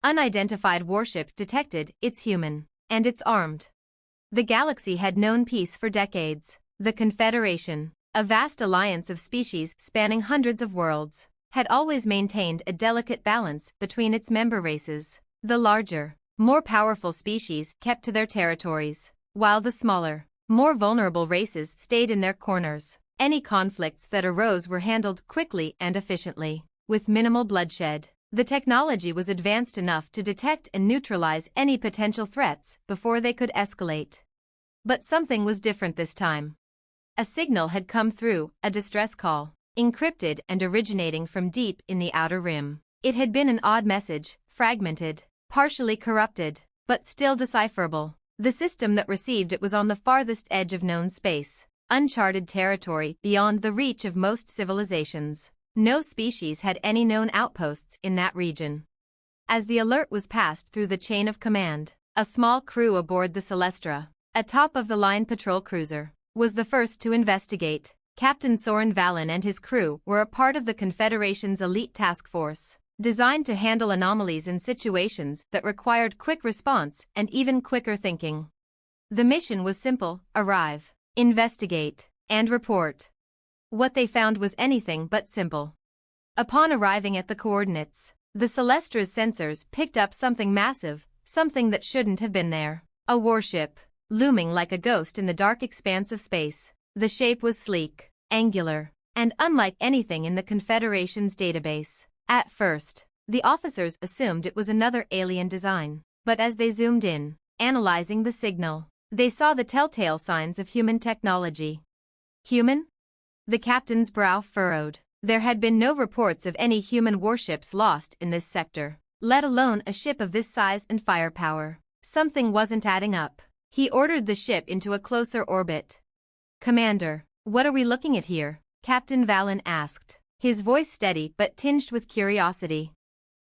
Unidentified warship detected, it's human, and it's armed. The galaxy had known peace for decades. The Confederation, a vast alliance of species spanning hundreds of worlds, had always maintained a delicate balance between its member races. The larger, more powerful species kept to their territories, while the smaller, more vulnerable races stayed in their corners. Any conflicts that arose were handled quickly and efficiently, with minimal bloodshed. The technology was advanced enough to detect and neutralize any potential threats before they could escalate. But something was different this time. A signal had come through, a distress call, encrypted and originating from deep in the outer rim. It had been an odd message, fragmented, partially corrupted, but still decipherable. The system that received it was on the farthest edge of known space, uncharted territory beyond the reach of most civilizations. No species had any known outposts in that region. As the alert was passed through the chain of command, a small crew aboard the Celestra, a top-of-the-line patrol cruiser, was the first to investigate. Captain Soren Valen and his crew were a part of the Confederation's elite task force, designed to handle anomalies in situations that required quick response and even quicker thinking. The mission was simple: arrive, investigate, and report. What they found was anything but simple. Upon arriving at the coordinates, the Celestra's sensors picked up something massive, something that shouldn't have been there. A warship, looming like a ghost in the dark expanse of space. The shape was sleek, angular, and unlike anything in the Confederation's database. At first, the officers assumed it was another alien design, but as they zoomed in, analyzing the signal, they saw the telltale signs of human technology. Human? The captain's brow furrowed. There had been no reports of any human warships lost in this sector, let alone a ship of this size and firepower. Something wasn't adding up. He ordered the ship into a closer orbit. "Commander, what are we looking at here?" Captain Valen asked, his voice steady but tinged with curiosity.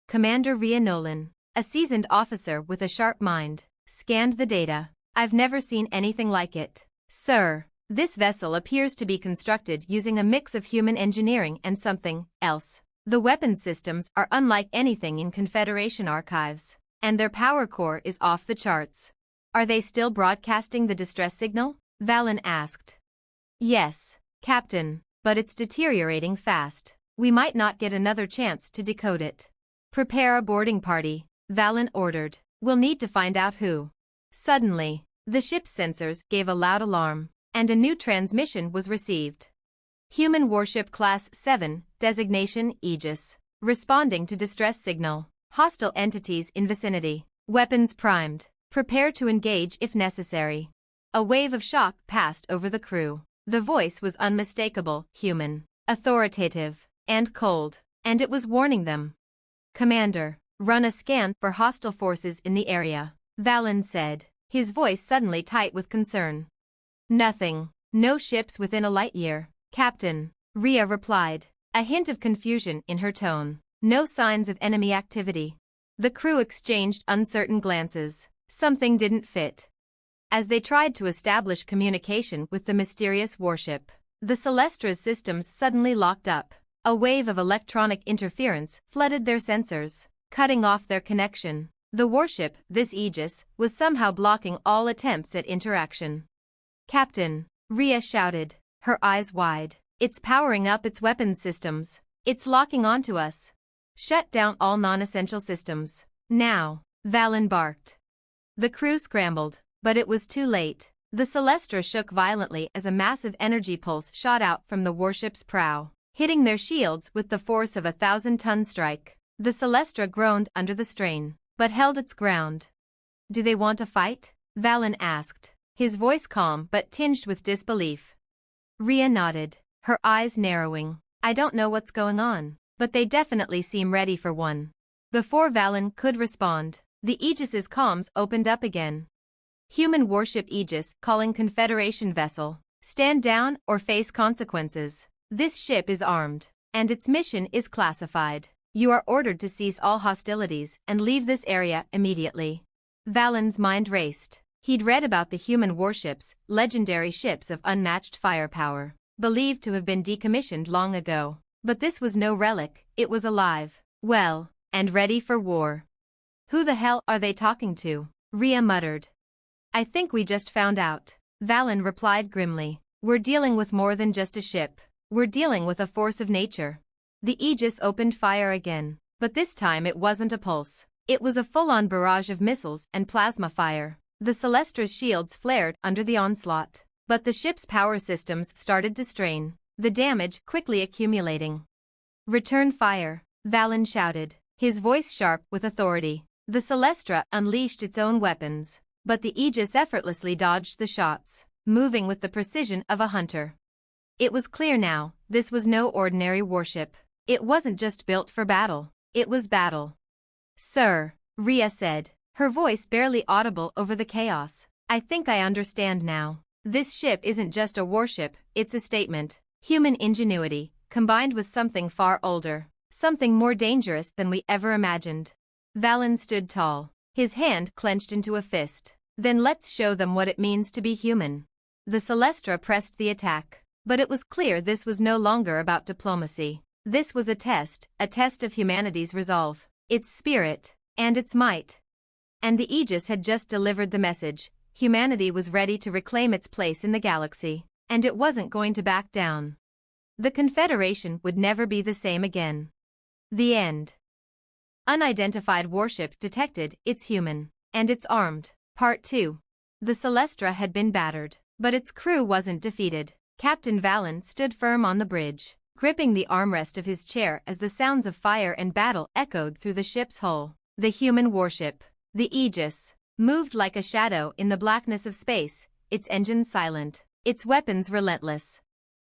Commander Rhea Nolan, a seasoned officer with a sharp mind, scanned the data. "I've never seen anything like it, sir. This vessel appears to be constructed using a mix of human engineering and something else. The weapons systems are unlike anything in Confederation archives, and their power core is off the charts." "Are they still broadcasting the distress signal?" Valen asked. "Yes, Captain, but it's deteriorating fast. We might not get another chance to decode it." "Prepare a boarding party," Valen ordered. "We'll need to find out who." Suddenly, the ship's sensors gave a loud alarm, and a new transmission was received. Human Warship Class 7, designation Aegis, responding to distress signal. Hostile entities in vicinity. Weapons primed. Prepare to engage if necessary. A wave of shock passed over the crew. The voice was unmistakable, human, authoritative, and cold, and it was warning them. "Commander, run a scan for hostile forces in the area," Valen said, his voice suddenly tight with concern. "Nothing. No ships within a light year, Captain," Rhea replied, a hint of confusion in her tone. "No signs of enemy activity." The crew exchanged uncertain glances. Something didn't fit. As they tried to establish communication with the mysterious warship, the Celestra's systems suddenly locked up. A wave of electronic interference flooded their sensors, cutting off their connection. The warship, this Aegis, was somehow blocking all attempts at interaction. "Captain," Rhea shouted, her eyes wide. "It's powering up its weapons systems. It's locking onto us. Shut down all non-essential systems. Now," Valen barked. The crew scrambled, but it was too late. The Celestra shook violently as a massive energy pulse shot out from the warship's prow, hitting their shields with the force of a 1,000-ton strike. The Celestra groaned under the strain, but held its ground. "Do they want to fight?" Valen asked, his voice calm but tinged with disbelief. Rhea nodded, her eyes narrowing. "I don't know what's going on, but they definitely seem ready for one." Before Valen could respond, the Aegis's comms opened up again. "Human warship Aegis calling Confederation vessel. Stand down or face consequences. This ship is armed, and its mission is classified. You are ordered to cease all hostilities and leave this area immediately." Valen's mind raced. He'd read about the human warships, legendary ships of unmatched firepower, believed to have been decommissioned long ago. But this was no relic, it was alive, well, and ready for war. Who the hell are they talking to? Rhea muttered. I think we just found out. Valen replied grimly. We're dealing with more than just a ship. We're dealing with a force of nature. The Aegis opened fire again, but this time it wasn't a pulse. It was a full-on barrage of missiles and plasma fire. The Celestra's shields flared under the onslaught, but the ship's power systems started to strain, the damage quickly accumulating. Return fire, Valen shouted, his voice sharp with authority. The Celestra unleashed its own weapons, but the Aegis effortlessly dodged the shots, moving with the precision of a hunter. It was clear now, this was no ordinary warship. It wasn't just built for battle, it was battle. Sir, Rhea said, her voice barely audible over the chaos. I think I understand now. This ship isn't just a warship, it's a statement. Human ingenuity, combined with something far older, something more dangerous than we ever imagined. Valen stood tall, his hand clenched into a fist. Then let's show them what it means to be human. The Celestra pressed the attack, but it was clear this was no longer about diplomacy. This was a test of humanity's resolve, its spirit, and its might. And the Aegis had just delivered the message. Humanity was ready to reclaim its place in the galaxy, and it wasn't going to back down. The Confederation would never be the same again. The end. Unidentified warship detected, it's human, and it's armed. Part 2. The Celestra had been battered, but its crew wasn't defeated. Captain Valen stood firm on the bridge, gripping the armrest of his chair as the sounds of fire and battle echoed through the ship's hull. The human warship, the Aegis, moved like a shadow in the blackness of space, its engines silent, its weapons relentless.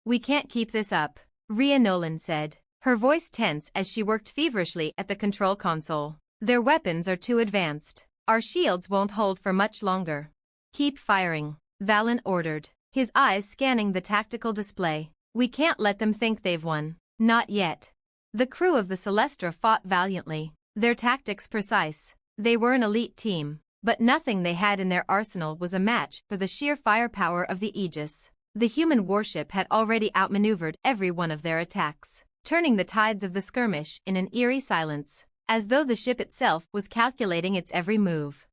We can't keep this up, Rhea Nolan said, her voice tense as she worked feverishly at the control console. Their weapons are too advanced. Our shields won't hold for much longer. Keep firing, Valen ordered, his eyes scanning the tactical display. We can't let them think they've won. Not yet. The crew of the Celestra fought valiantly, their tactics precise. They were an elite team, but nothing they had in their arsenal was a match for the sheer firepower of the Aegis. The human warship had already outmaneuvered every one of their attacks, turning the tides of the skirmish in an eerie silence, as though the ship itself was calculating its every move.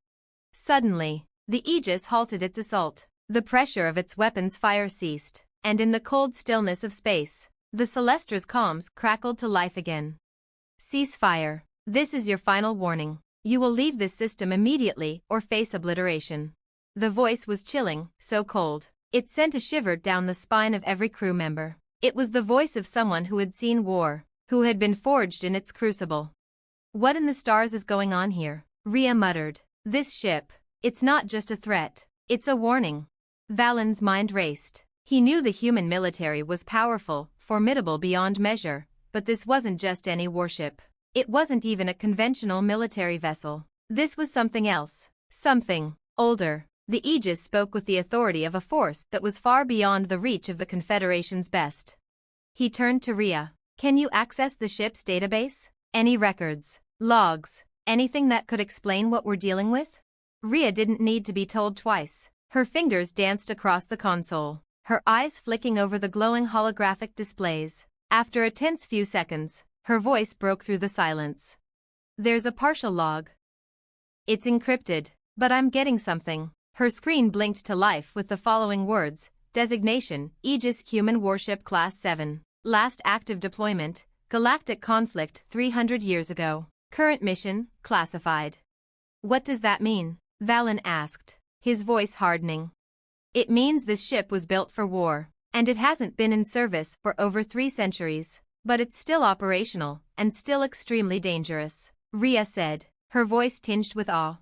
Suddenly, the Aegis halted its assault. The pressure of its weapons' fire ceased, and in the cold stillness of space, the Celestra's comms crackled to life again. Cease fire. This is your final warning. You will leave this system immediately or face obliteration. The voice was chilling, so cold. It sent a shiver down the spine of every crew member. It was the voice of someone who had seen war, who had been forged in its crucible. What in the stars is going on here? Rhea muttered. This ship, it's not just a threat, it's a warning. Valen's mind raced. He knew the human military was powerful, formidable beyond measure, but this wasn't just any warship. It wasn't even a conventional military vessel. This was something else, something older. The Aegis spoke with the authority of a force that was far beyond the reach of the Confederation's best. He turned to Rhea. Can you access the ship's database? Any records, logs, anything that could explain what we're dealing with? Rhea didn't need to be told twice. Her fingers danced across the console, her eyes flicking over the glowing holographic displays. After a tense few seconds, her voice broke through the silence. There's a partial log. It's encrypted, but I'm getting something. Her screen blinked to life with the following words: Designation, Aegis Human Warship Class 7. Last active deployment, Galactic Conflict 300 years ago. Current mission, classified. What does that mean? Valen asked, his voice hardening. It means this ship was built for war, and it hasn't been in service for over 3 centuries, but it's still operational, and still extremely dangerous, Rhea said, her voice tinged with awe.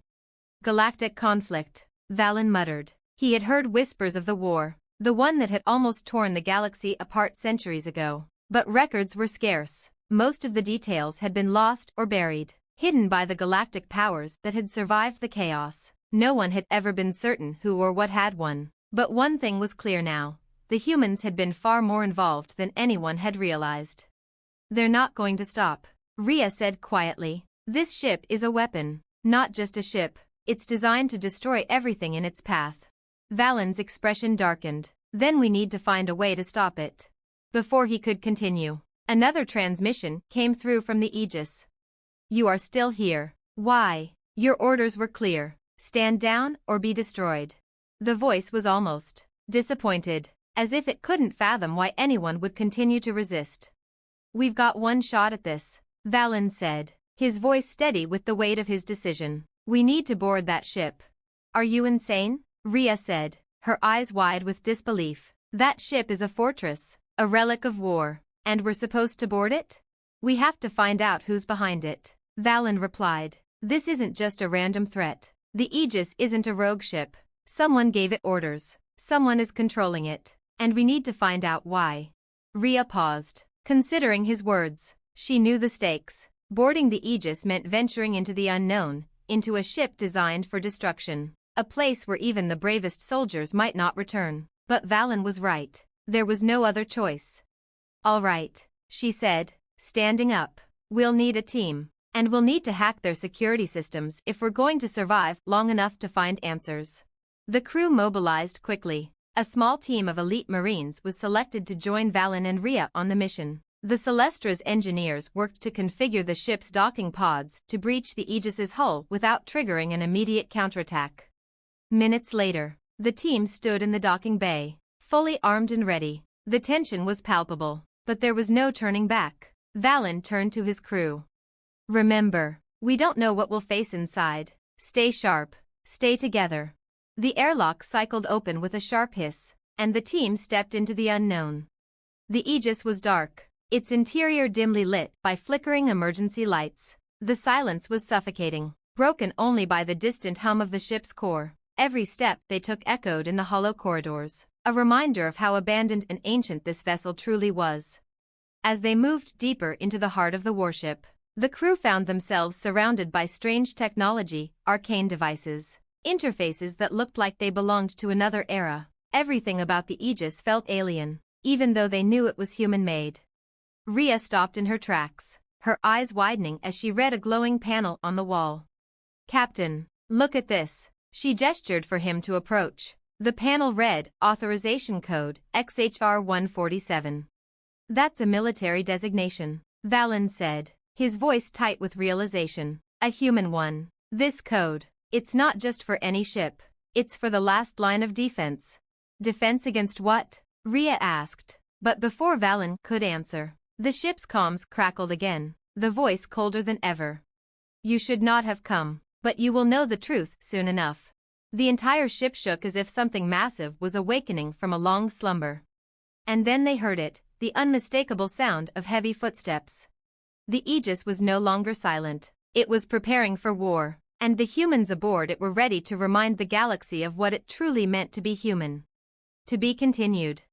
Galactic conflict, Valen muttered. He had heard whispers of the war, the one that had almost torn the galaxy apart centuries ago, but records were scarce. Most of the details had been lost or buried, hidden by the galactic powers that had survived the chaos. No one had ever been certain who or what had won. But one thing was clear now: the humans had been far more involved than anyone had realized. They're not going to stop, Rhea said quietly. This ship is a weapon, not just a ship. It's designed to destroy everything in its path. Valen's expression darkened. Then we need to find a way to stop it. Before he could continue, another transmission came through from the Aegis. You are still here. Why? Your orders were clear. Stand down or be destroyed. The voice was almost disappointed, as if it couldn't fathom why anyone would continue to resist. We've got one shot at this, Valen said, his voice steady with the weight of his decision. We need to board that ship. Are you insane? Rhea said, her eyes wide with disbelief. That ship is a fortress, a relic of war, and we're supposed to board it? We have to find out who's behind it, Valen replied. This isn't just a random threat. The Aegis isn't a rogue ship. Someone gave it orders, someone is controlling it, and we need to find out why. Rhea paused, considering his words. She knew the stakes. Boarding the Aegis meant venturing into the unknown, into a ship designed for destruction, a place where even the bravest soldiers might not return. But Valen was right. There was no other choice. All right, she said, standing up. We'll need a team. And we'll need to hack their security systems if we're going to survive long enough to find answers. The crew mobilized quickly. A small team of elite Marines was selected to join Valen and Rhea on the mission. The Celestra's engineers worked to configure the ship's docking pods to breach the Aegis's hull without triggering an immediate counterattack. Minutes later, the team stood in the docking bay, fully armed and ready. The tension was palpable, but there was no turning back. Valen turned to his crew. Remember, we don't know what we'll face inside. Stay sharp, stay together. The airlock cycled open with a sharp hiss, and the team stepped into the unknown. The Aegis was dark, its interior dimly lit by flickering emergency lights. The silence was suffocating, broken only by the distant hum of the ship's core. Every step they took echoed in the hollow corridors, a reminder of how abandoned and ancient this vessel truly was. As they moved deeper into the heart of the warship, the crew found themselves surrounded by strange technology, arcane devices, interfaces that looked like they belonged to another era. Everything about the Aegis felt alien, even though they knew it was human-made. Rhea stopped in her tracks, her eyes widening as she read a glowing panel on the wall. Captain, look at this. She gestured for him to approach. The panel read, Authorization Code, XHR 147. That's a military designation, Valen said, his voice tight with realization. A human one. This code, it's not just for any ship. It's for the last line of defense. Defense against what? Rhea asked. But before Valen could answer, the ship's comms crackled again, the voice colder than ever. You should not have come, but you will know the truth soon enough. The entire ship shook as if something massive was awakening from a long slumber. And then they heard it, the unmistakable sound of heavy footsteps. The Aegis was no longer silent. It was preparing for war, and the humans aboard it were ready to remind the galaxy of what it truly meant to be human. To be continued.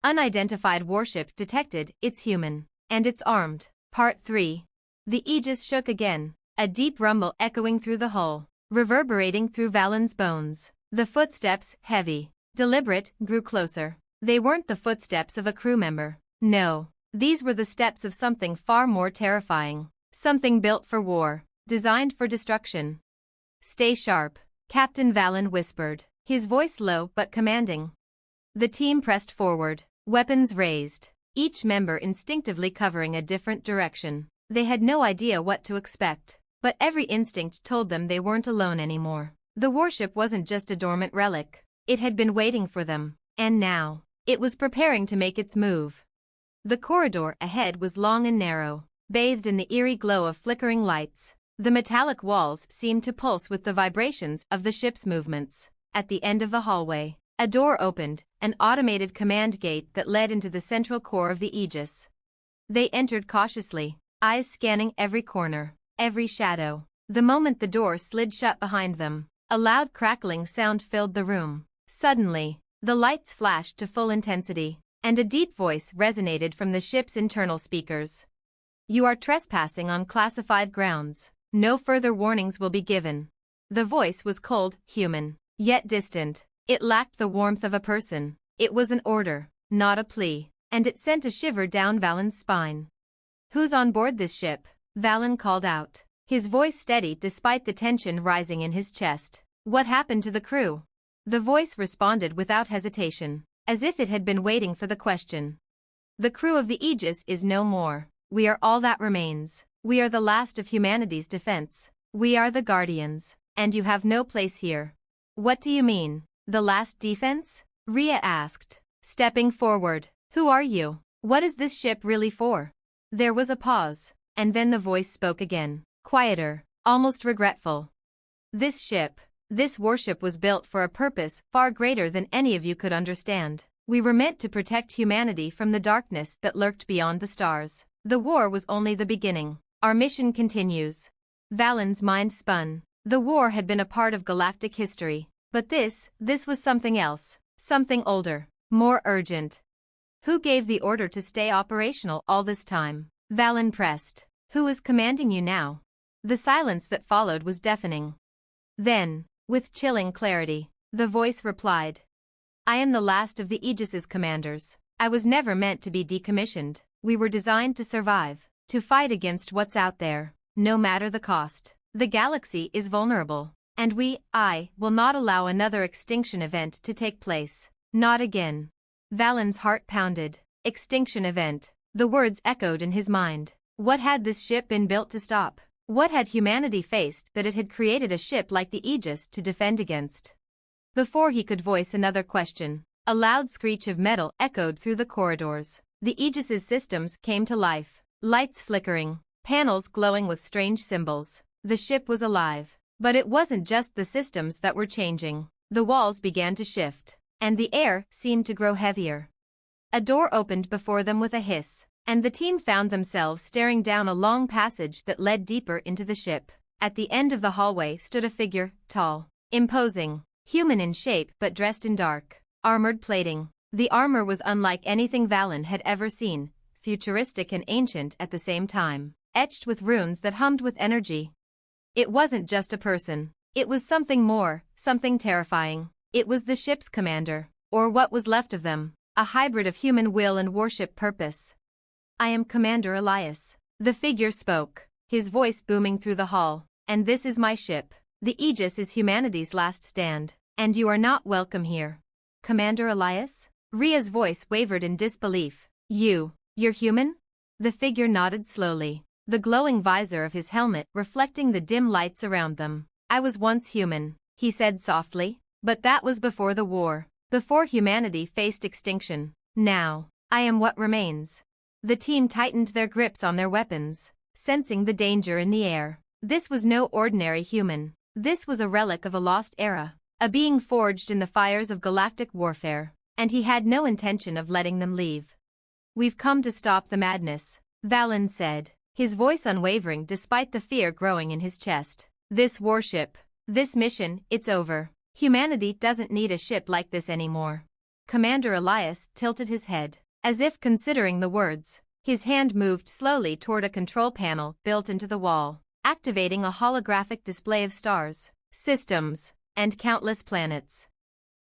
Unidentified warship detected, it's human, and it's armed. Part 3. The Aegis shook again, a deep rumble echoing through the hull, reverberating through Valen's bones. The footsteps, heavy, deliberate, grew closer. They weren't the footsteps of a crew member. No, these were the steps of something far more terrifying. Something built for war, designed for destruction. Stay sharp, Captain Valen whispered, his voice low but commanding. The team pressed forward, weapons raised, each member instinctively covering a different direction. They had no idea what to expect, but every instinct told them they weren't alone anymore. The warship wasn't just a dormant relic. It had been waiting for them, and now, it was preparing to make its move. The corridor ahead was long and narrow, bathed in the eerie glow of flickering lights. The metallic walls seemed to pulse with the vibrations of the ship's movements. At the end of the hallway, a door opened, an automated command gate that led into the central core of the Aegis. They entered cautiously, eyes scanning every corner, every shadow. The moment the door slid shut behind them, a loud crackling sound filled the room. Suddenly, the lights flashed to full intensity, and a deep voice resonated from the ship's internal speakers. You are trespassing on classified grounds. No further warnings will be given. The voice was cold, human, yet distant. It lacked the warmth of a person. It was an order, not a plea, and it sent a shiver down Valen's spine. Who's on board this ship? Valen called out, his voice steady despite the tension rising in his chest. What happened to the crew? The voice responded without hesitation, as if it had been waiting for the question. The crew of the Aegis is no more. We are all that remains. We are the last of humanity's defense. We are the Guardians, and you have no place here. What do you mean? The last defense? Rhea asked, stepping forward. Who are you? What is this ship really for? There was a pause, and then the voice spoke again, quieter, almost regretful. This ship, this warship was built for a purpose far greater than any of you could understand. We were meant to protect humanity from the darkness that lurked beyond the stars. The war was only the beginning. Our mission continues. Valen's mind spun. The war had been a part of galactic history. But this was something else. Something older. More urgent. Who gave the order to stay operational all this time? Valen pressed. Who is commanding you now? The silence that followed was deafening. Then, with chilling clarity, the voice replied. I am the last of the Aegis's commanders. I was never meant to be decommissioned. We were designed to survive, to fight against what's out there, no matter the cost. The galaxy is vulnerable, and I will not allow another extinction event to take place. Not again. Valen's heart pounded. Extinction event. The words echoed in his mind. What had this ship been built to stop? What had humanity faced that it had created a ship like the Aegis to defend against? Before he could voice another question, a loud screech of metal echoed through the corridors. The Aegis's systems came to life. Lights flickering, panels glowing with strange symbols. The ship was alive. But it wasn't just the systems that were changing. The walls began to shift, and the air seemed to grow heavier. A door opened before them with a hiss, and the team found themselves staring down a long passage that led deeper into the ship. At the end of the hallway stood a figure, tall, imposing, human in shape but dressed in dark, armored plating. The armor was unlike anything Valen had ever seen, futuristic and ancient at the same time, etched with runes that hummed with energy. It wasn't just a person. It was something more, something terrifying. It was the ship's commander, or what was left of them, a hybrid of human will and warship purpose. I am Commander Elias. The figure spoke, his voice booming through the hall, and this is my ship. The Aegis is humanity's last stand, and you are not welcome here. Commander Elias? Rhea's voice wavered in disbelief. You're human? The figure nodded slowly, the glowing visor of his helmet reflecting the dim lights around them. I was once human, he said softly, but that was before the war, before humanity faced extinction. Now, I am what remains. The team tightened their grips on their weapons, sensing the danger in the air. This was no ordinary human. This was a relic of a lost era, a being forged in the fires of galactic warfare, and he had no intention of letting them leave. We've come to stop the madness, Valen said, his voice unwavering despite the fear growing in his chest. This warship, this mission, it's over. Humanity doesn't need a ship like this anymore. Commander Elias tilted his head, as if considering the words. His hand moved slowly toward a control panel built into the wall, activating a holographic display of stars, systems, and countless planets.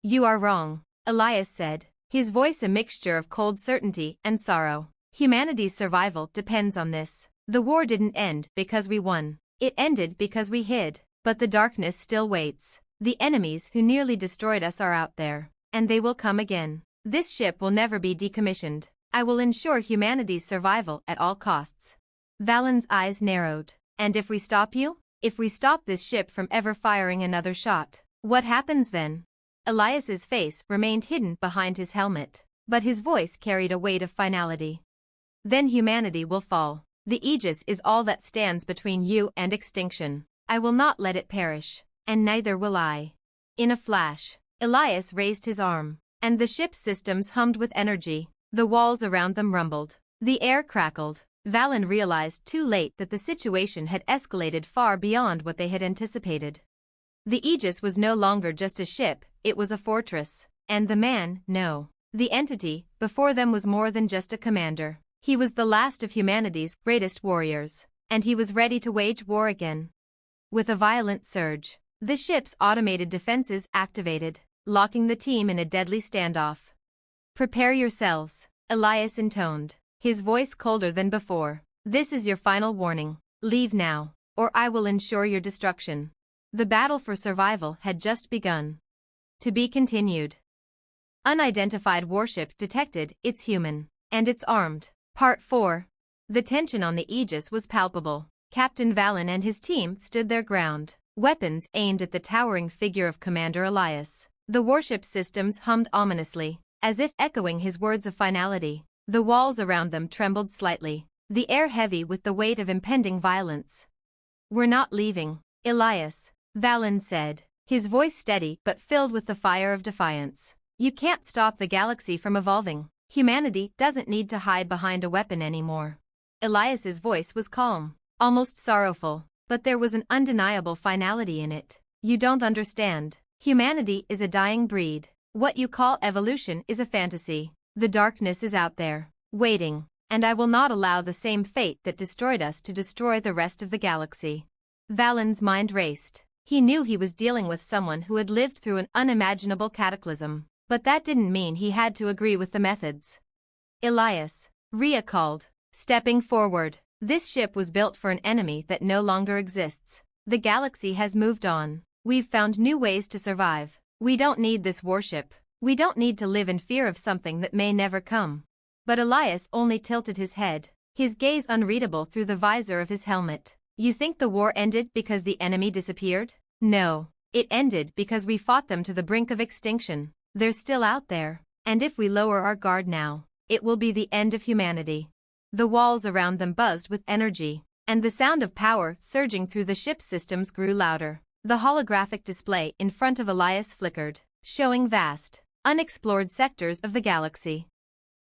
You are wrong, Elias said, his voice a mixture of cold certainty and sorrow. Humanity's survival depends on this. The war didn't end because we won. It ended because we hid. But the darkness still waits. The enemies who nearly destroyed us are out there, and they will come again. This ship will never be decommissioned. I will ensure humanity's survival at all costs. Valen's eyes narrowed. And if we stop you? If we stop this ship from ever firing another shot, what happens then? Elias's face remained hidden behind his helmet, but his voice carried a weight of finality. Then humanity will fall. The Aegis is all that stands between you and extinction. I will not let it perish, and neither will I. In a flash, Elias raised his arm, and the ship's systems hummed with energy. The walls around them rumbled. The air crackled. Valen realized too late that the situation had escalated far beyond what they had anticipated. The Aegis was no longer just a ship, it was a fortress. And the entity, before them was more than just a commander. He was the last of humanity's greatest warriors, and he was ready to wage war again. With a violent surge, the ship's automated defenses activated, locking the team in a deadly standoff. Prepare yourselves, Elias intoned, his voice colder than before. This is your final warning. Leave now, or I will ensure your destruction. The battle for survival had just begun. To be continued. Unidentified warship detected, it's human, and it's armed. Part 4. The tension on the Aegis was palpable. Captain Valen and his team stood their ground, weapons aimed at the towering figure of Commander Elias. The warship systems hummed ominously, as if echoing his words of finality. The walls around them trembled slightly, the air heavy with the weight of impending violence. "We're not leaving, Elias," Valen said, his voice steady but filled with the fire of defiance. "You can't stop the galaxy from evolving. Humanity doesn't need to hide behind a weapon anymore." Elias's voice was calm, almost sorrowful, but there was an undeniable finality in it. "You don't understand. Humanity is a dying breed. What you call evolution is a fantasy. The darkness is out there, waiting, and I will not allow the same fate that destroyed us to destroy the rest of the galaxy." Valen's mind raced. He knew he was dealing with someone who had lived through an unimaginable cataclysm, but that didn't mean he had to agree with the methods. "Elias," Rhea called, stepping forward. "This ship was built for an enemy that no longer exists. The galaxy has moved on. We've found new ways to survive. We don't need this warship. We don't need to live in fear of something that may never come." But Elias only tilted his head, his gaze unreadable through the visor of his helmet. "You think the war ended because the enemy disappeared? No. It ended because we fought them to the brink of extinction. They're still out there, and if we lower our guard now, it will be the end of humanity." The walls around them buzzed with energy, and the sound of power surging through the ship's systems grew louder. The holographic display in front of Elias flickered, showing vast, unexplored sectors of the galaxy.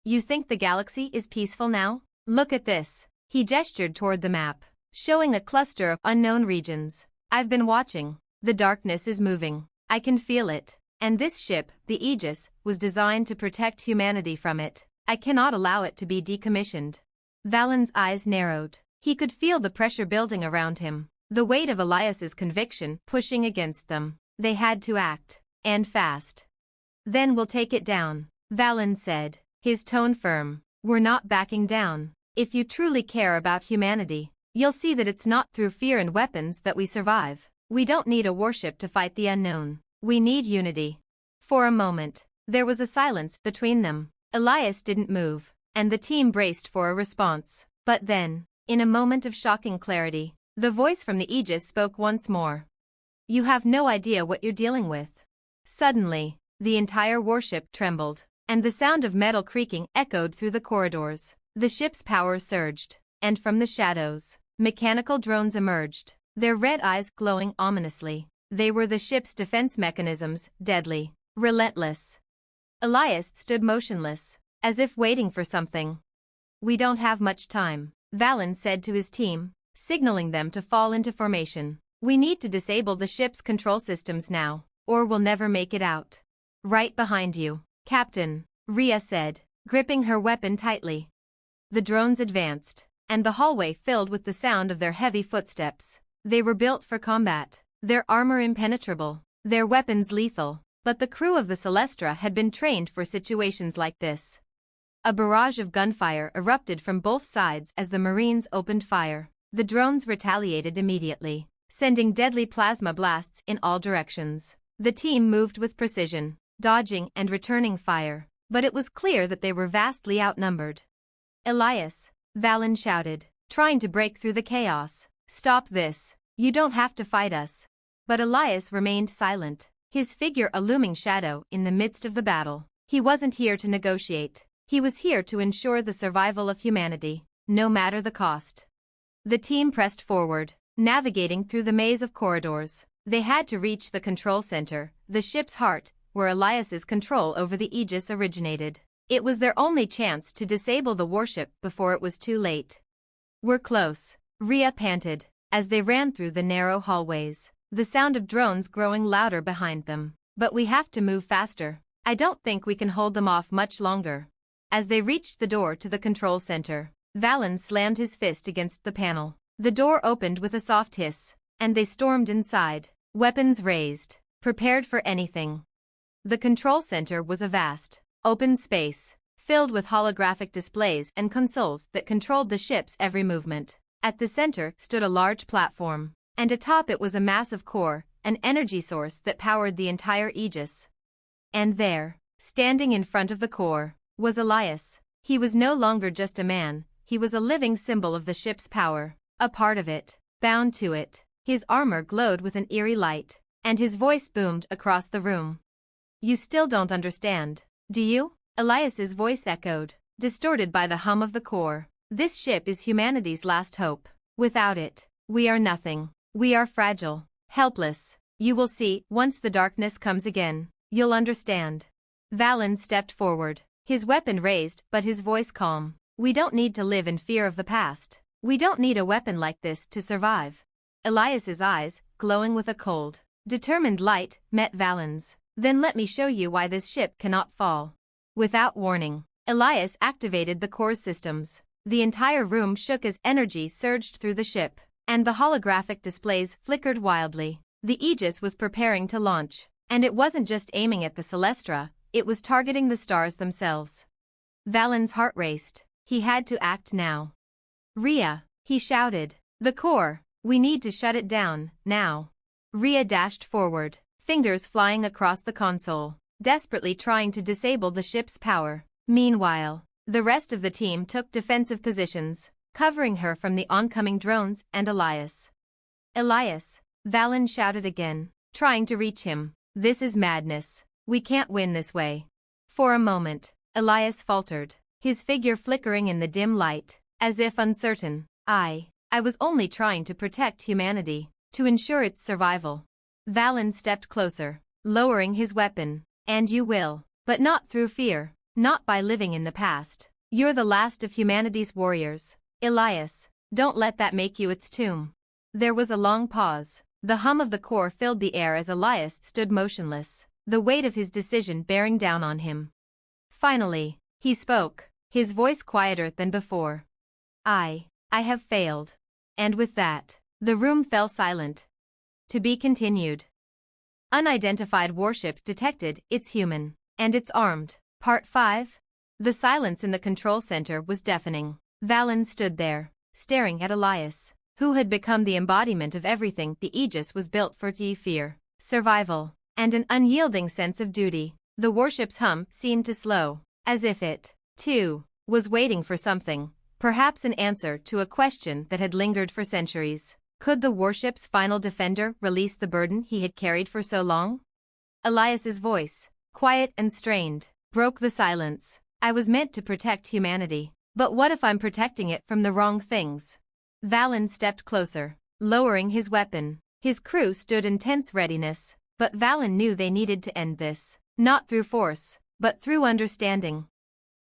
"You think the galaxy is peaceful now? Look at this." He gestured toward the map, showing a cluster of unknown regions. "I've been watching. The darkness is moving. I can feel it. And this ship, the Aegis, was designed to protect humanity from it. I cannot allow it to be decommissioned." Valen's eyes narrowed. He could feel the pressure building around him, the weight of Elias's conviction pushing against them. They had to act, and fast. "Then we'll take it down," Valen said, his tone firm. "We're not backing down. If you truly care about humanity, you'll see that it's not through fear and weapons that we survive. We don't need a warship to fight the unknown. We need unity." For a moment, there was a silence between them. Elias didn't move, and the team braced for a response. But then, in a moment of shocking clarity, the voice from the Aegis spoke once more. "You have no idea what you're dealing with." Suddenly, the entire warship trembled, and the sound of metal creaking echoed through the corridors. The ship's power surged, and from the shadows, mechanical drones emerged, their red eyes glowing ominously. They were the ship's defense mechanisms, deadly, relentless. Elias stood motionless, as if waiting for something. "We don't have much time," Valen said to his team, signaling them to fall into formation. "We need to disable the ship's control systems now, or we'll never make it out." "Right behind you, Captain," Rhea said, gripping her weapon tightly. The drones advanced, and the hallway filled with the sound of their heavy footsteps. They were built for combat, their armor impenetrable, their weapons lethal, but the crew of the Celestra had been trained for situations like this. A barrage of gunfire erupted from both sides as the Marines opened fire. The drones retaliated immediately, sending deadly plasma blasts in all directions. The team moved with precision, dodging and returning fire, but it was clear that they were vastly outnumbered. "Elias," Valen shouted, trying to break through the chaos. "Stop this. You don't have to fight us." But Elias remained silent, his figure a looming shadow in the midst of the battle. He wasn't here to negotiate. He was here to ensure the survival of humanity, no matter the cost. The team pressed forward, navigating through the maze of corridors. They had to reach the control center, the ship's heart, where Elias's control over the Aegis originated. It was their only chance to disable the warship before it was too late. "We're close," Rhea panted, as they ran through the narrow hallways, the sound of drones growing louder behind them. "But we have to move faster. I don't think we can hold them off much longer." As they reached the door to the control center, Valen slammed his fist against the panel. The door opened with a soft hiss, and they stormed inside, weapons raised, prepared for anything. The control center was a vast, open space, filled with holographic displays and consoles that controlled the ship's every movement. At the center stood a large platform, and atop it was a massive core, an energy source that powered the entire Aegis. And there, standing in front of the core, was Elias. He was no longer just a man, he was a living symbol of the ship's power. A part of it, bound to it. His armor glowed with an eerie light, and his voice boomed across the room. You still don't understand, do you? Elias's voice echoed, distorted by the hum of the core. This ship is humanity's last hope. Without it, we are nothing. We are fragile, helpless. You will see, once the darkness comes again, you'll understand. Valen stepped forward, his weapon raised but his voice calm. We don't need to live in fear of the past. We don't need a weapon like this to survive. Elias's eyes, glowing with a cold, determined light, met Valen's. Then let me show you why this ship cannot fall. Without warning, Elias activated the core systems. The entire room shook as energy surged through the ship, and the holographic displays flickered wildly. The Aegis was preparing to launch, and it wasn't just aiming at the Celestra, it was targeting the stars themselves. Valen's heart raced. He had to act now. Rhea, he shouted. The core, we need to shut it down, now. Rhea dashed forward, fingers flying across the console, desperately trying to disable the ship's power. Meanwhile, the rest of the team took defensive positions, covering her from the oncoming drones and Elias. Elias, Valen shouted again, trying to reach him. This is madness. We can't win this way. For a moment, Elias faltered, his figure flickering in the dim light, as if uncertain. I was only trying to protect humanity, to ensure its survival. Valen stepped closer, lowering his weapon. And you will, but not through fear, not by living in the past. You're the last of humanity's warriors. Elias, don't let that make you its tomb. There was a long pause. The hum of the core filled the air as Elias stood motionless, the weight of his decision bearing down on him. Finally, he spoke, his voice quieter than before. I have failed. And with that, the room fell silent. To be continued. Unidentified warship detected, it's human, and it's armed. Part 5. The silence in the control center was deafening. Valen stood there, staring at Elias, who had become the embodiment of everything the Aegis was built for: fear, survival, and an unyielding sense of duty. The warship's hum seemed to slow, as if it, too, was waiting for something, perhaps an answer to a question that had lingered for centuries. Could the warship's final defender release the burden he had carried for so long? Elias's voice, quiet and strained, broke the silence. I was meant to protect humanity. But what if I'm protecting it from the wrong things? Valen stepped closer, lowering his weapon. His crew stood in tense readiness, but Valen knew they needed to end this, not through force, but through understanding.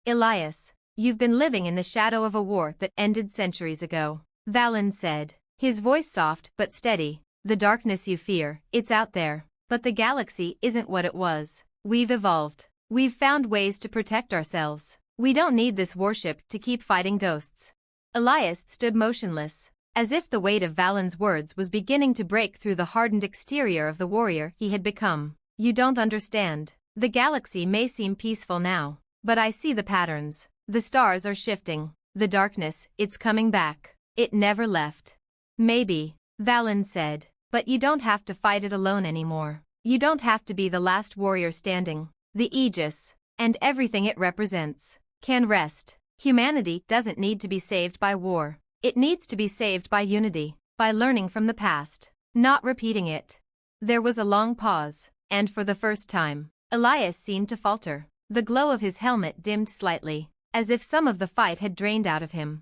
Elias, you've been living in the shadow of a war that ended centuries ago, Valen said, his voice soft but steady. The darkness you fear, it's out there, but the galaxy isn't what it was. We've evolved. We've found ways to protect ourselves. We don't need this warship to keep fighting ghosts. Elias stood motionless, as if the weight of Valen's words was beginning to break through the hardened exterior of the warrior he had become. You don't understand. The galaxy may seem peaceful now, but I see the patterns. The stars are shifting. The darkness, it's coming back. It never left. Maybe, Valen said, but you don't have to fight it alone anymore. You don't have to be the last warrior standing. The Aegis, and everything it represents, can rest. Humanity doesn't need to be saved by war. It needs to be saved by unity, by learning from the past, not repeating it. There was a long pause, and for the first time, Elias seemed to falter. The glow of his helmet dimmed slightly, as if some of the fight had drained out of him.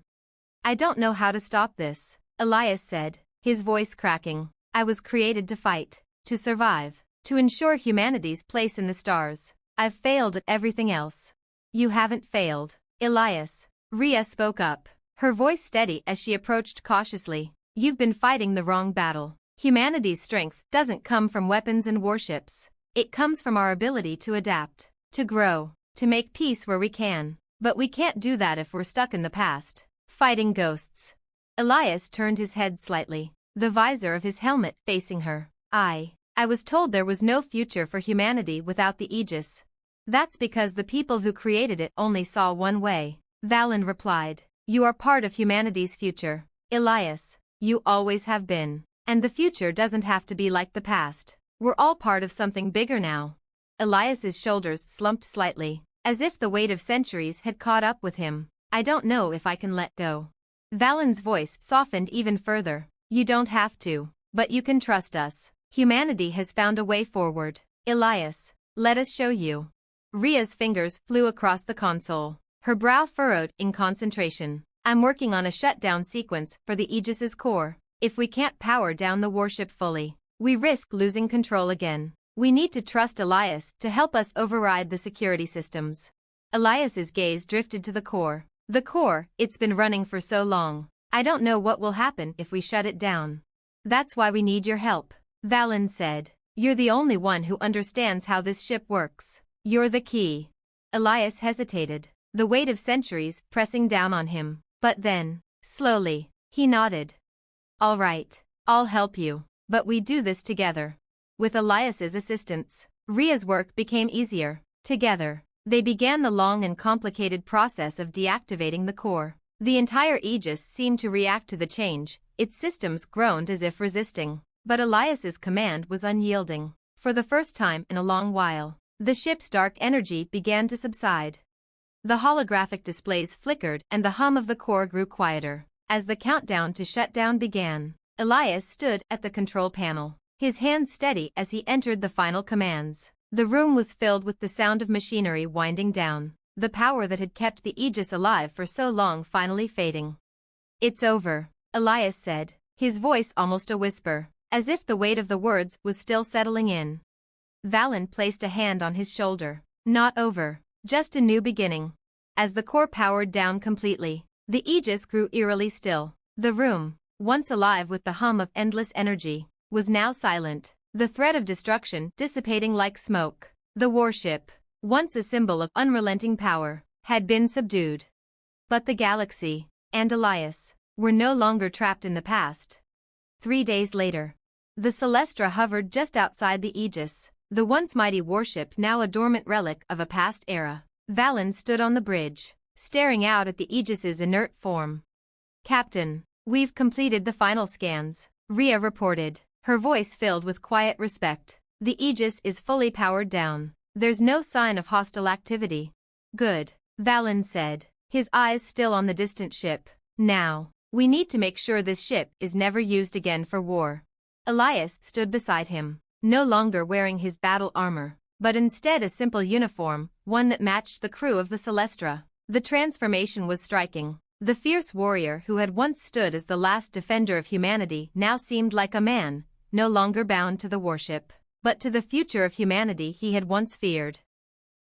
I don't know how to stop this, Elias said, his voice cracking. I was created to fight, to survive, to ensure humanity's place in the stars. I've failed at everything else. You haven't failed, Elias. Rhea spoke up, her voice steady as she approached cautiously. You've been fighting the wrong battle. Humanity's strength doesn't come from weapons and warships. It comes from our ability to adapt, to grow, to make peace where we can. But we can't do that if we're stuck in the past, fighting ghosts. Elias turned his head slightly, the visor of his helmet facing her. I was told there was no future for humanity without the Aegis. That's because the people who created it only saw one way, Valen replied. You are part of humanity's future, Elias. You always have been. And the future doesn't have to be like the past. We're all part of something bigger now. Elias's shoulders slumped slightly, as if the weight of centuries had caught up with him. I don't know if I can let go. Valen's voice softened even further. You don't have to, but you can trust us. Humanity has found a way forward. Elias, let us show you. Ria's fingers flew across the console. Her brow furrowed in concentration. I'm working on a shutdown sequence for the Aegis's core. If we can't power down the warship fully, we risk losing control again. We need to trust Elias to help us override the security systems. Elias's gaze drifted to the core. The core, it's been running for so long. I don't know what will happen if we shut it down. That's why we need your help, Valen said. You're the only one who understands how this ship works. You're the key. Elias hesitated, the weight of centuries pressing down on him. But then, slowly, he nodded. All right, I'll help you, but we do this together. With Elias's assistance, Ria's work became easier. Together, they began the long and complicated process of deactivating the core. The entire Aegis seemed to react to the change, its systems groaned as if resisting. But Elias's command was unyielding. For the first time in a long while, the ship's dark energy began to subside. The holographic displays flickered and the hum of the core grew quieter. As the countdown to shutdown began, Elias stood at the control panel, his hands steady as he entered the final commands. The room was filled with the sound of machinery winding down, the power that had kept the Aegis alive for so long finally fading. It's over, Elias said, his voice almost a whisper, as if the weight of the words was still settling in. Valen placed a hand on his shoulder. Not over, just a new beginning. As the core powered down completely, the Aegis grew eerily still. The room, once alive with the hum of endless energy, was now silent, the threat of destruction dissipating like smoke. The warship, once a symbol of unrelenting power, had been subdued. But the galaxy, and Elias, were no longer trapped in the past. 3 days later, the Celestra hovered just outside the Aegis, the once mighty warship now a dormant relic of a past era. Valen stood on the bridge, staring out at the Aegis's inert form. Captain, we've completed the final scans, Ria reported, her voice filled with quiet respect. The Aegis is fully powered down. There's no sign of hostile activity. Good, Valen said, his eyes still on the distant ship. Now, we need to make sure this ship is never used again for war. Elias stood beside him, no longer wearing his battle armor, but instead a simple uniform, one that matched the crew of the Celestra. The transformation was striking. The fierce warrior who had once stood as the last defender of humanity now seemed like a man, no longer bound to the warship, but to the future of humanity he had once feared.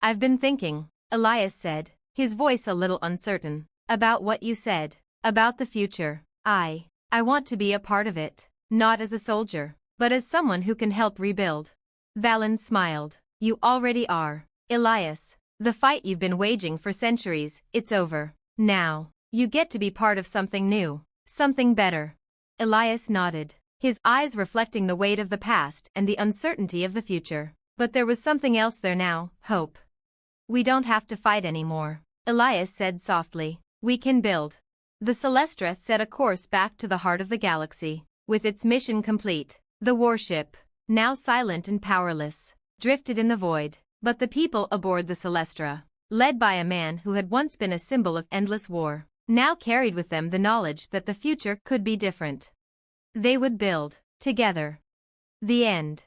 I've been thinking, Elias said, his voice a little uncertain, about what you said, about the future. I want to be a part of it, not as a soldier, but as someone who can help rebuild. Valen smiled. You already are, Elias. The fight you've been waging for centuries, it's over. Now, you get to be part of something new, something better. Elias nodded, his eyes reflecting the weight of the past and the uncertainty of the future. But there was something else there now, hope. We don't have to fight anymore, Elias said softly. We can build. The Celestra set a course back to the heart of the galaxy. With its mission complete, the warship, now silent and powerless, drifted in the void. But the people aboard the Celestra, led by a man who had once been a symbol of endless war, now carried with them the knowledge that the future could be different. They would build, together. The end.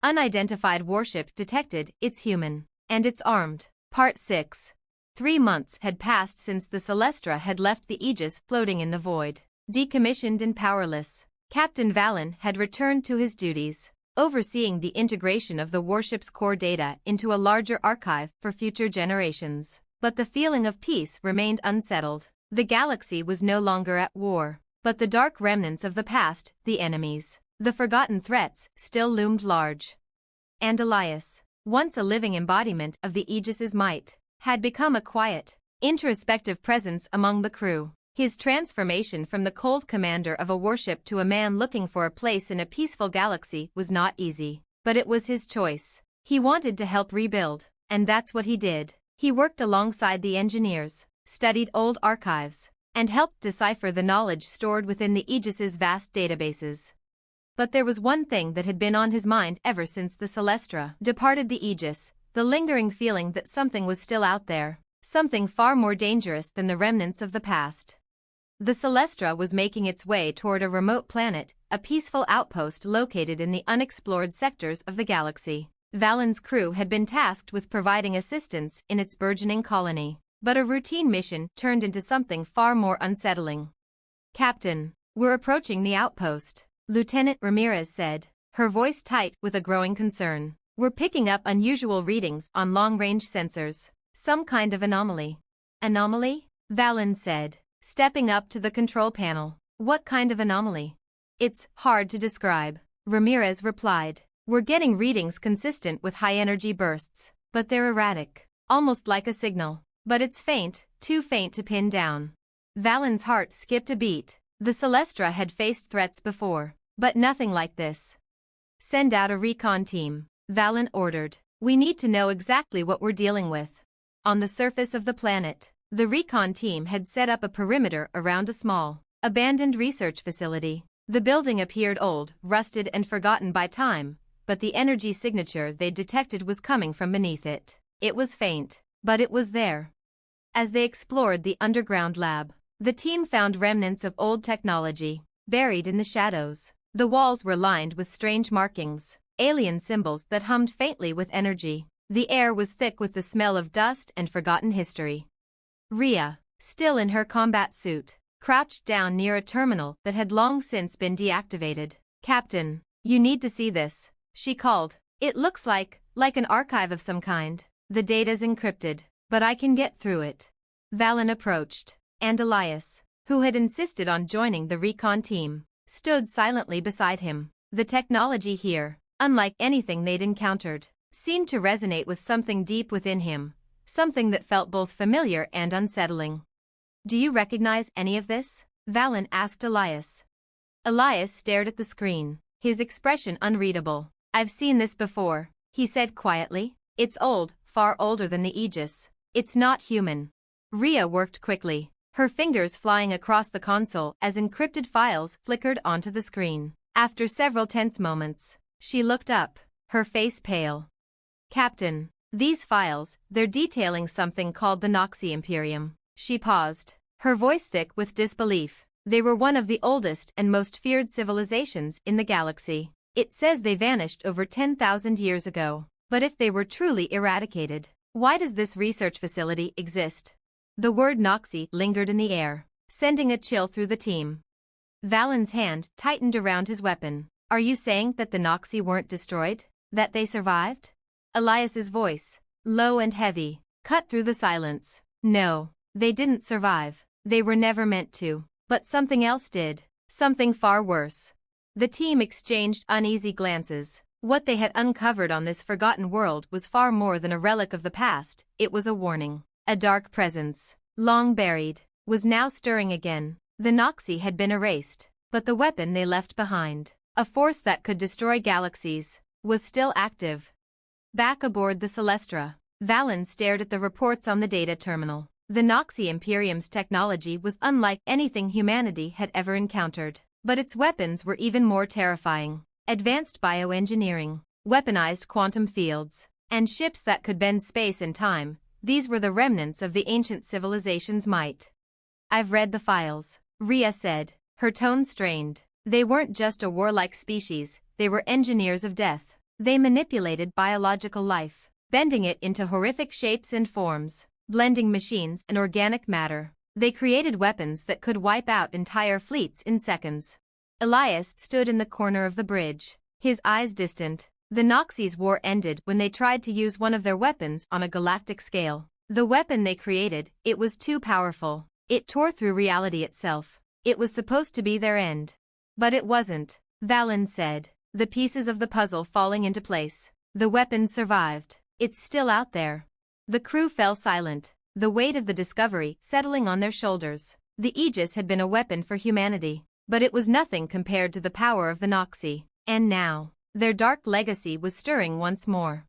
Unidentified warship detected, it's human, and it's armed. Part 6. 3 months had passed since the Celestra had left the Aegis floating in the void. Decommissioned and powerless, Captain Valen had returned to his duties, overseeing the integration of the warship's core data into a larger archive for future generations. But the feeling of peace remained unsettled. The galaxy was no longer at war, but the dark remnants of the past, the enemies, the forgotten threats, still loomed large. And Elias, once a living embodiment of the Aegis's might, had become a quiet, introspective presence among the crew. His transformation from the cold commander of a warship to a man looking for a place in a peaceful galaxy was not easy, but it was his choice. He wanted to help rebuild, and that's what he did. He worked alongside the engineers, studied old archives, and helped decipher the knowledge stored within the Aegis's vast databases. But there was one thing that had been on his mind ever since the Celestra departed the Aegis, the lingering feeling that something was still out there, something far more dangerous than the remnants of the past. The Celestra was making its way toward a remote planet, a peaceful outpost located in the unexplored sectors of the galaxy. Valen's crew had been tasked with providing assistance in its burgeoning colony, but a routine mission turned into something far more unsettling. "Captain, we're approaching the outpost," Lieutenant Ramirez said, her voice tight with a growing concern. "We're picking up unusual readings on long-range sensors. Some kind of anomaly." "Anomaly?" Valen said, stepping up to the control panel. "What kind of anomaly?" "It's hard to describe," Ramirez replied. "We're getting readings consistent with high-energy bursts, but they're erratic, almost like a signal. But it's faint, too faint to pin down." Valen's heart skipped a beat. The Celestra had faced threats before, but nothing like this. "Send out a recon team," Valen ordered. "We need to know exactly what we're dealing with." On the surface of the planet, the recon team had set up a perimeter around a small, abandoned research facility. The building appeared old, rusted and forgotten by time, but the energy signature they detected was coming from beneath it. It was faint, but it was there. As they explored the underground lab, the team found remnants of old technology, buried in the shadows. The walls were lined with strange markings, alien symbols that hummed faintly with energy. The air was thick with the smell of dust and forgotten history. Rhea, still in her combat suit, crouched down near a terminal that had long since been deactivated. "Captain, you need to see this," she called. "It looks like an archive of some kind. The data's encrypted, but I can get through it." Valen approached, and Elias, who had insisted on joining the recon team, stood silently beside him. The technology here, unlike anything they'd encountered, seemed to resonate with something deep within him, something that felt both familiar and unsettling. "Do you recognize any of this?" Valen asked Elias. Elias stared at the screen, his expression unreadable. "I've seen this before," he said quietly. "It's old, far older than the Aegis. It's not human." Rhea worked quickly, her fingers flying across the console as encrypted files flickered onto the screen. After several tense moments, she looked up, her face pale. "Captain, these files, they're detailing something called the Noxie Imperium." She paused, her voice thick with disbelief. "They were one of the oldest and most feared civilizations in the galaxy. It says they vanished over 10,000 years ago. But if they were truly eradicated, why does this research facility exist?" The word Noxie lingered in the air, sending a chill through the team. Valen's hand tightened around his weapon. "Are you saying that the Noxie weren't destroyed? That they survived?" Elias's voice, low and heavy, cut through the silence. "No, they didn't survive. They were never meant to. But something else did. Something far worse." The team exchanged uneasy glances. What they had uncovered on this forgotten world was far more than a relic of the past. It was a warning. A dark presence, long buried, was now stirring again. The Noxie had been erased, but the weapon they left behind, a force that could destroy galaxies, was still active. Back aboard the Celestra, Valen stared at the reports on the data terminal. The Noxie Imperium's technology was unlike anything humanity had ever encountered, but its weapons were even more terrifying. Advanced bioengineering, weaponized quantum fields, and ships that could bend space and time, these were the remnants of the ancient civilization's might. "I've read the files," Rhea said, her tone strained. "They weren't just a warlike species, they were engineers of death. They manipulated biological life, bending it into horrific shapes and forms, blending machines and organic matter. They created weapons that could wipe out entire fleets in seconds." Elias stood in the corner of the bridge, his eyes distant. The Noxie's war ended when they tried to use one of their weapons on a galactic scale. The weapon they created, it was too powerful. It tore through reality itself. It was supposed to be their end. But it wasn't, Valen said, the pieces of the puzzle falling into place. The weapon survived. It's still out there. The crew fell silent, the weight of the discovery settling on their shoulders. The Aegis had been a weapon for humanity, but it was nothing compared to the power of the Noxie. And now, their dark legacy was stirring once more.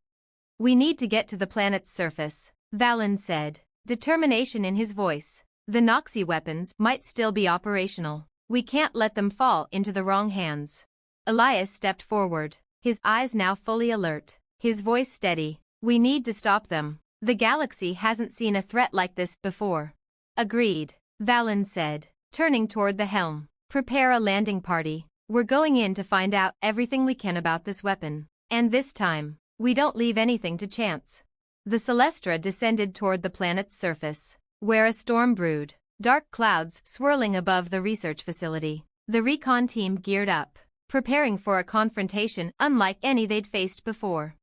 "We need to get to the planet's surface," Valen said, determination in his voice. "The Noxie weapons might still be operational. We can't let them fall into the wrong hands." Elias stepped forward, his eyes now fully alert, his voice steady. "We need to stop them. The galaxy hasn't seen a threat like this before." "Agreed," Valen said, turning toward the helm. Prepare a landing party. We're going in to find out everything we can about this weapon. And this time, we don't leave anything to chance. The Celestra descended toward the planet's surface, where a storm brewed, dark clouds swirling above the research facility. The recon team geared up, preparing for a confrontation unlike any they'd faced before.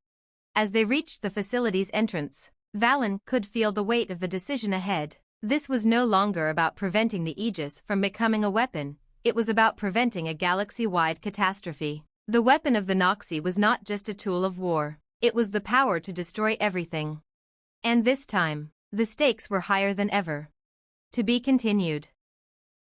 As they reached the facility's entrance, Valen could feel the weight of the decision ahead. This was no longer about preventing the Aegis from becoming a weapon, it was about preventing a galaxy-wide catastrophe. The weapon of the Noxy was not just a tool of war, it was the power to destroy everything. And this time, the stakes were higher than ever. To be continued.